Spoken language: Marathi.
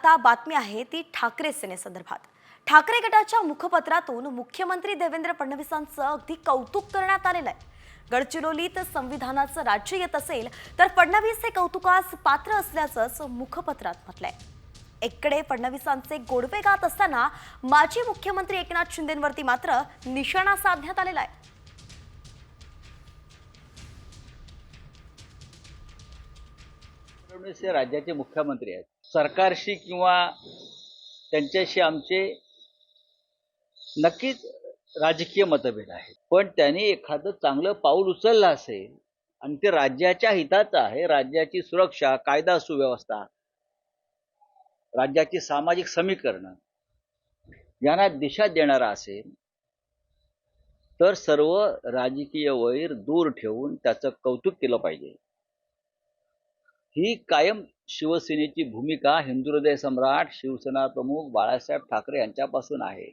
आता बातमी आहे ती ठाकरे सेनेसंदर्भात। ठाकरे गटाच्या मुखपत्रातून मुख्यमंत्री देवेंद्र फडणवीसांचं अगदी कौतुक करण्यात आलेलं आहे। गडचिरोलीत संविधानाचं राज्य येत असेल तर फडणवीस हे कौतुकास पात्र असल्याचंच मुखपत्रात म्हटलंय। एकडे फडणवीसांचे गोडवे गात असताना माजी मुख्यमंत्री एकनाथ शिंदेंवरती मात्र निशाणा साधण्यात आलेला आहे। फडणवीस हे राज्याचे मुख्यमंत्री आहेत। सरकारशी किंवा त्यांच्याशी आमचे नक्कीच राजकीय मतभेद आहेत, पण त्यांनी एखादं चांगलं पाऊल उचललं असेल आणि ते राज्याच्या हिताचं आहे, राज्याची सुरक्षा, कायदा सुव्यवस्था, राज्याची सामाजिक समीकरणं यांना दिशा देणारा असेल तर सर्व राजकीय वैर दूर ठेवून त्याचं कौतुक केलं पाहिजे। ही कायम शिवसेनेची भूमिका हिंदू हृदय सम्राट शिवसेना प्रमुख बाळासाहेब ठाकरे यांच्यापासून आहे।